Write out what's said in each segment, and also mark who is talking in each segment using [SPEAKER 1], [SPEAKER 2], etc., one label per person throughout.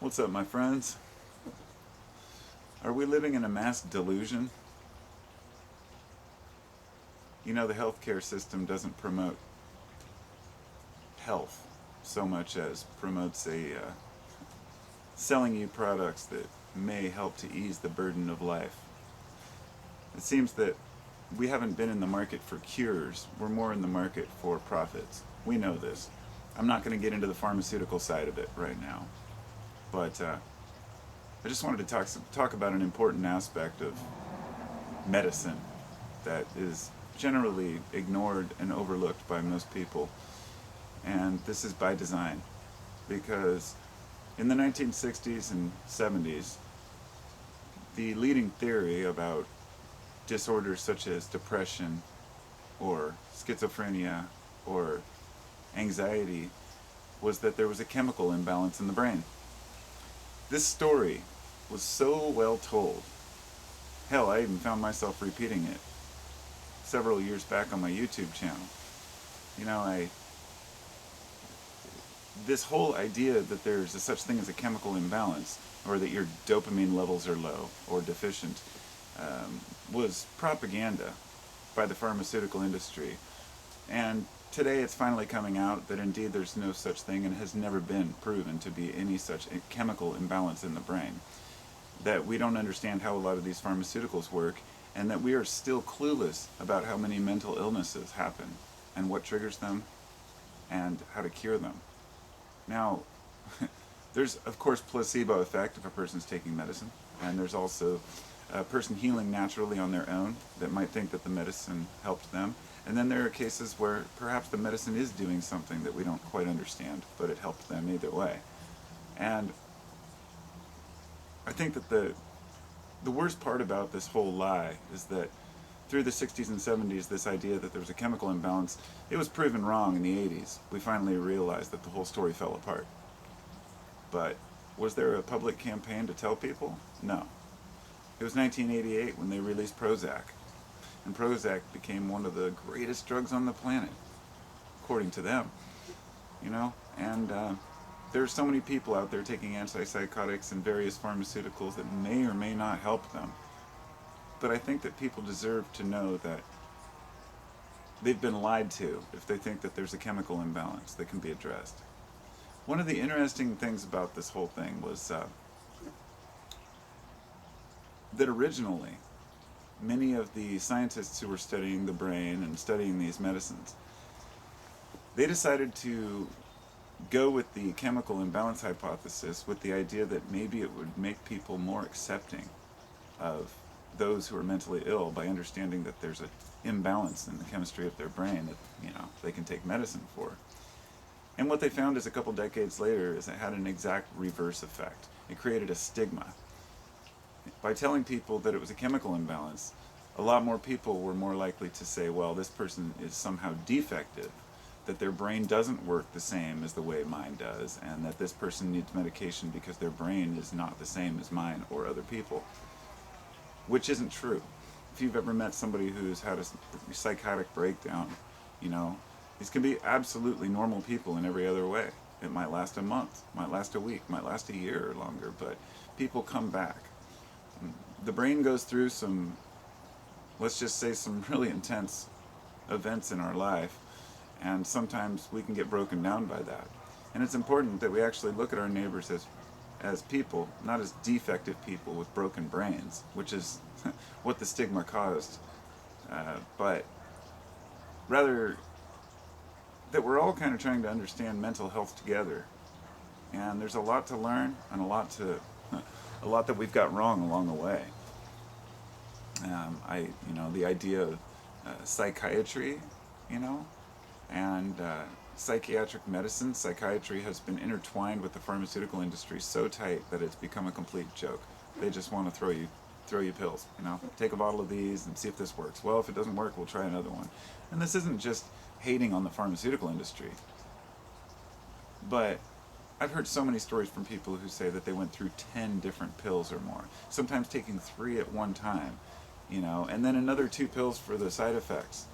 [SPEAKER 1] What's up, my friends? Are we living in a mass delusion? You know, the healthcare system doesn't promote health so much as promotes selling you products that may help to ease the burden of life. It seems that we haven't been in the market for cures, we're more in the market for profits. We know this. I'm not going to get into the pharmaceutical side of it right now, but I just wanted to talk about an important aspect of medicine that is generally ignored and overlooked by most people. And this is by design, because in the 1960s and 70s, the leading theory about disorders such as depression or schizophrenia or anxiety was that there was a chemical imbalance in the brain. This story was so well told. Hell, I even found myself repeating it several years back on my YouTube channel. You know, this whole idea that there's a such thing as a chemical imbalance, or that your dopamine levels are low or deficient, was propaganda by the pharmaceutical industry. And today it's finally coming out that indeed there's no such thing and has never been proven to be any such chemical imbalance in the brain. That we don't understand how a lot of these pharmaceuticals work, and that we are still clueless about how many mental illnesses happen and what triggers them and how to cure them. Now, there's of course placebo effect if a person's taking medicine, and there's also a person healing naturally on their own that might think that the medicine helped them. And then there are cases where perhaps the medicine is doing something that we don't quite understand, but it helped them either way. And I think that the worst part about this whole lie is that through the 60s and 70s, this idea that there was a chemical imbalance, it was proven wrong in the 80s. We finally realized that the whole story fell apart. But was there a public campaign to tell people? No. It was 1988 when they released Prozac. And Prozac became one of the greatest drugs on the planet, according to them. You know? And there's so many people out there taking antipsychotics and various pharmaceuticals that may or may not help them. But I think that people deserve to know that they've been lied to if they think that there's a chemical imbalance that can be addressed. One of the interesting things about this whole thing was that originally, many of the scientists who were studying the brain and studying these medicines, they decided to go with the chemical imbalance hypothesis with the idea that maybe it would make people more accepting of those who are mentally ill by understanding that there's an imbalance in the chemistry of their brain that, they can take medicine for. And what they found is a couple decades later is it had an exact reverse effect. It created a stigma. By telling people that it was a chemical imbalance, a lot more people were more likely to say, well, this person is somehow defective, that their brain doesn't work the same as the way mine does, and that this person needs medication because their brain is not the same as mine or other people. Which isn't true. If you've ever met somebody who's had a psychotic breakdown, these can be absolutely normal people in every other way. It might last a month, might last a week, might last a year or longer, but people come back. The brain goes through some, let's just say, some really intense events in our life, and sometimes we can get broken down by that. And it's important that we actually look at our neighbors as people, not as defective people with broken brains, which is what the stigma caused, but rather that we're all kind of trying to understand mental health together. And there's a lot to learn and a lot that we've got wrong along the way. The idea of psychiatry, and psychiatric medicine, psychiatry has been intertwined with the pharmaceutical industry so tight that it's become a complete joke. They just want to throw you pills, take a bottle of these and see if this works. Well, if it doesn't work, we'll try another one. And this isn't just hating on the pharmaceutical industry, but I've heard so many stories from people who say that they went through 10 different pills or more, sometimes taking 3 at one time, and then another 2 pills for the side effects,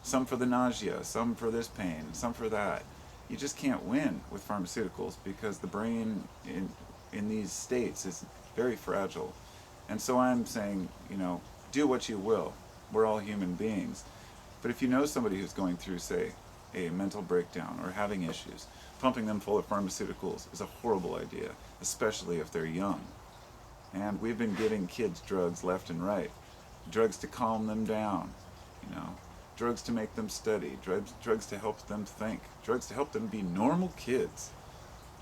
[SPEAKER 1] some for the nausea, some for this pain, some for that. you just can't win with pharmaceuticals because the brain in these states is very fragile. And so I'm saying, do what you will. We're all human beings. But if you know somebody who's going through, say, a mental breakdown or having issues, pumping them full of pharmaceuticals is a horrible idea, especially if they're young. And we've been giving kids drugs left and right. Drugs to calm them down, drugs to make them study, drugs to help them think, drugs to help them be normal kids.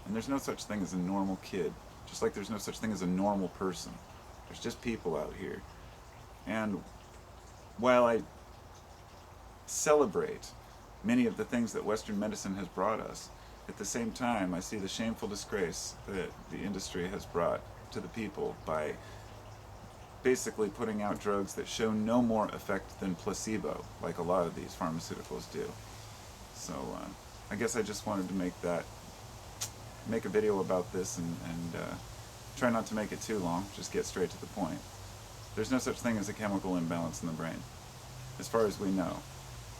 [SPEAKER 1] And there's no such thing as a normal kid, just like there's no such thing as a normal person. There's just people out here. And while I celebrate many of the things that Western medicine has brought us, at the same time I see the shameful disgrace that the industry has brought to the people by basically putting out drugs that show no more effect than placebo, like a lot of these pharmaceuticals do. So I guess I just wanted to make a video about this and try not to make it too long, just get straight to the point. There's no such thing as a chemical imbalance in the brain, as far as we know.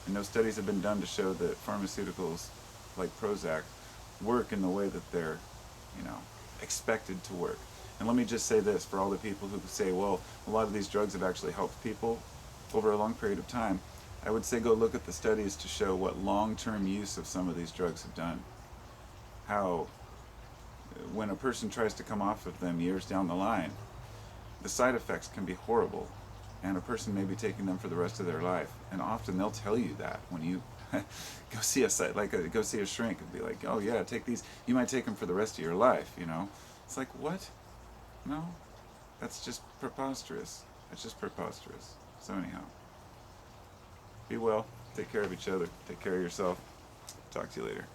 [SPEAKER 1] And no studies have been done to show that pharmaceuticals like Prozac work in the way that they're, expected to work. And let me just say this, for all the people who say, well, a lot of these drugs have actually helped people over a long period of time, I would say go look at the studies to show what long-term use of some of these drugs have done. How, when a person tries to come off of them years down the line, the side effects can be horrible, and a person may be taking them for the rest of their life. And often they'll tell you that when you go see go see a shrink and be like, oh yeah, take these, you might take them for the rest of your life, It's like, what? No, that's just preposterous. It's just preposterous. So anyhow, be well, take care of each other, take care of yourself. Talk to you later.